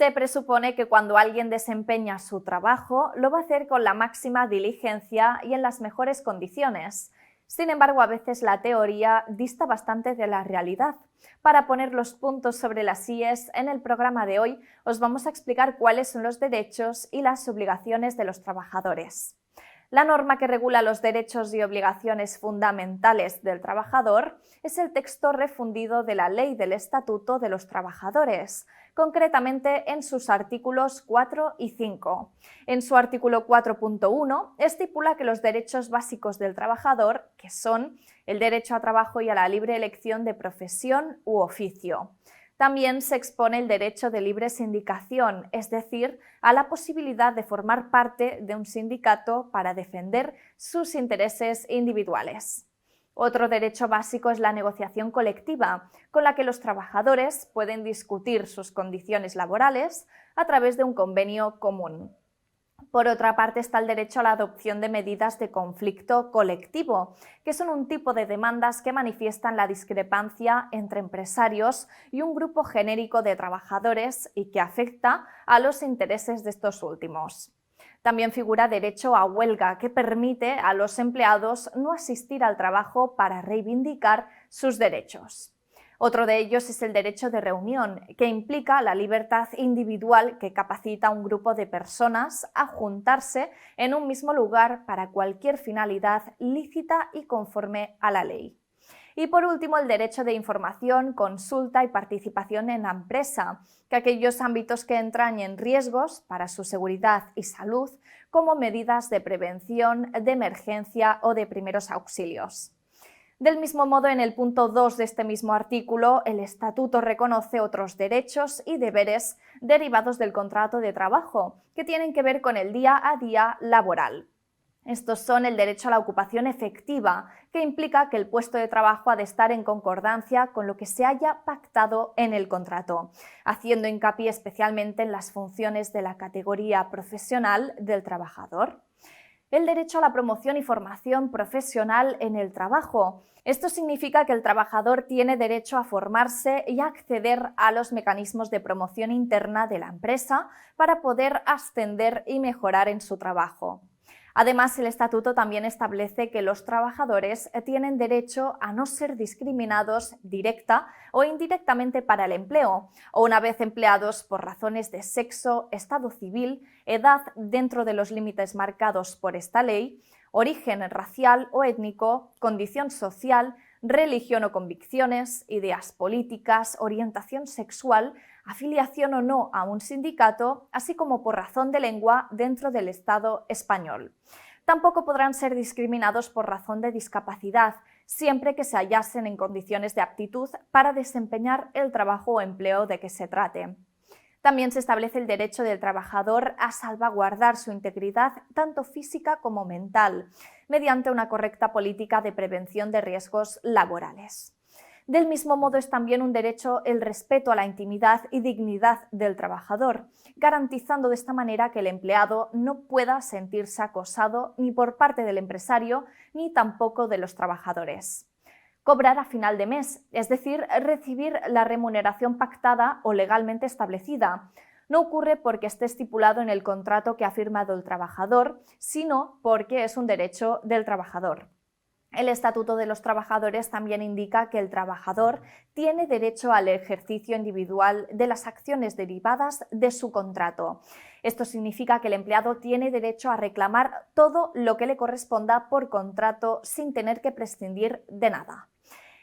Se presupone que cuando alguien desempeña su trabajo, lo va a hacer con la máxima diligencia y en las mejores condiciones. Sin embargo, a veces la teoría dista bastante de la realidad. Para poner los puntos sobre las íes, en el programa de hoy os vamos a explicar cuáles son los derechos y las obligaciones de los trabajadores. La norma que regula los derechos y obligaciones fundamentales del trabajador es el texto refundido de la Ley del Estatuto de los Trabajadores, concretamente en sus artículos 4 y 5. En su artículo 4.1 estipula que los derechos básicos del trabajador, que son el derecho a trabajo y a la libre elección de profesión u oficio. También se expone el derecho de libre sindicación, es decir, a la posibilidad de formar parte de un sindicato para defender sus intereses individuales. Otro derecho básico es la negociación colectiva, con la que los trabajadores pueden discutir sus condiciones laborales a través de un convenio común. Por otra parte está el derecho a la adopción de medidas de conflicto colectivo, que son un tipo de demandas que manifiestan la discrepancia entre empresarios y un grupo genérico de trabajadores y que afecta a los intereses de estos últimos. También figura derecho a huelga, que permite a los empleados no asistir al trabajo para reivindicar sus derechos. Otro de ellos es el derecho de reunión, que implica la libertad individual que capacita a un grupo de personas a juntarse en un mismo lugar para cualquier finalidad lícita y conforme a la ley. Y por último, el derecho de información, consulta y participación en la empresa, que aquellos ámbitos que entrañen riesgos para su seguridad y salud, como medidas de prevención, de emergencia o de primeros auxilios. Del mismo modo, en el punto 2 de este mismo artículo, el Estatuto reconoce otros derechos y deberes derivados del contrato de trabajo, que tienen que ver con el día a día laboral. Estos son el derecho a la ocupación efectiva, que implica que el puesto de trabajo ha de estar en concordancia con lo que se haya pactado en el contrato, haciendo hincapié especialmente en las funciones de la categoría profesional del trabajador. El derecho a la promoción y formación profesional en el trabajo. Esto significa que el trabajador tiene derecho a formarse y a acceder a los mecanismos de promoción interna de la empresa para poder ascender y mejorar en su trabajo. Además, el Estatuto también establece que los trabajadores tienen derecho a no ser discriminados directa o indirectamente para el empleo, o una vez empleados por razones de sexo, estado civil, edad dentro de los límites marcados por esta ley, origen racial o étnico, condición social, religión o convicciones, ideas políticas, orientación sexual, afiliación o no a un sindicato, así como por razón de lengua dentro del Estado español. Tampoco podrán ser discriminados por razón de discapacidad, siempre que se hallasen en condiciones de aptitud para desempeñar el trabajo o empleo de que se trate. También se establece el derecho del trabajador a salvaguardar su integridad tanto física como mental, mediante una correcta política de prevención de riesgos laborales. Del mismo modo es también un derecho el respeto a la intimidad y dignidad del trabajador, garantizando de esta manera que el empleado no pueda sentirse acosado ni por parte del empresario ni tampoco de los trabajadores. Cobrar a final de mes, es decir, recibir la remuneración pactada o legalmente establecida. No ocurre porque esté estipulado en el contrato que ha firmado el trabajador, sino porque es un derecho del trabajador. El Estatuto de los Trabajadores también indica que el trabajador tiene derecho al ejercicio individual de las acciones derivadas de su contrato. Esto significa que el empleado tiene derecho a reclamar todo lo que le corresponda por contrato sin tener que prescindir de nada.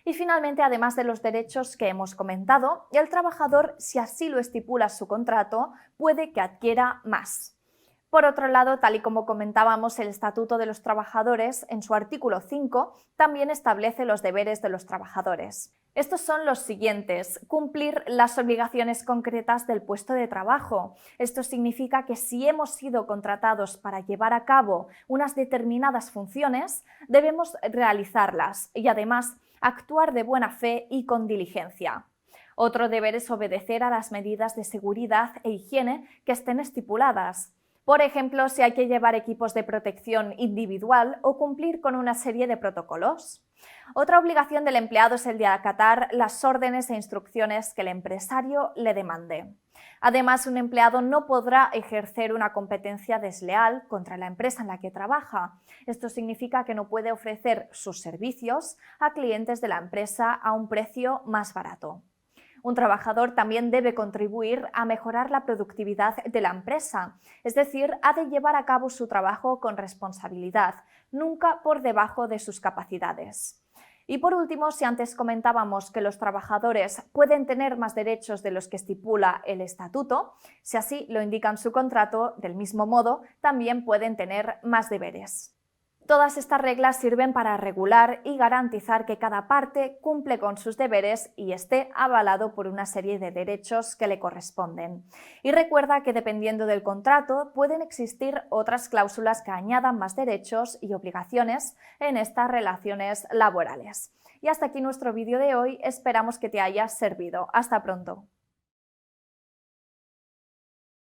Y finalmente, además de los derechos que hemos comentado, el trabajador, si así lo estipula su contrato, puede que adquiera más. Por otro lado, tal y como comentábamos, el Estatuto de los Trabajadores, en su artículo 5, también establece los deberes de los trabajadores. Estos son los siguientes: cumplir las obligaciones concretas del puesto de trabajo. Esto significa que si hemos sido contratados para llevar a cabo unas determinadas funciones, debemos realizarlas y además actuar de buena fe y con diligencia. Otro deber es obedecer a las medidas de seguridad e higiene que estén estipuladas. Por ejemplo, si hay que llevar equipos de protección individual o cumplir con una serie de protocolos. Otra obligación del empleado es el de acatar las órdenes e instrucciones que el empresario le demande. Además, un empleado no podrá ejercer una competencia desleal contra la empresa en la que trabaja. Esto significa que no puede ofrecer sus servicios a clientes de la empresa a un precio más barato. Un trabajador también debe contribuir a mejorar la productividad de la empresa, es decir, ha de llevar a cabo su trabajo con responsabilidad, nunca por debajo de sus capacidades. Y por último, si antes comentábamos que los trabajadores pueden tener más derechos de los que estipula el estatuto, si así lo indica en su contrato, del mismo modo, también pueden tener más deberes. Todas estas reglas sirven para regular y garantizar que cada parte cumple con sus deberes y esté avalado por una serie de derechos que le corresponden. Y recuerda que dependiendo del contrato pueden existir otras cláusulas que añadan más derechos y obligaciones en estas relaciones laborales. Y hasta aquí nuestro vídeo de hoy, esperamos que te haya servido. Hasta pronto.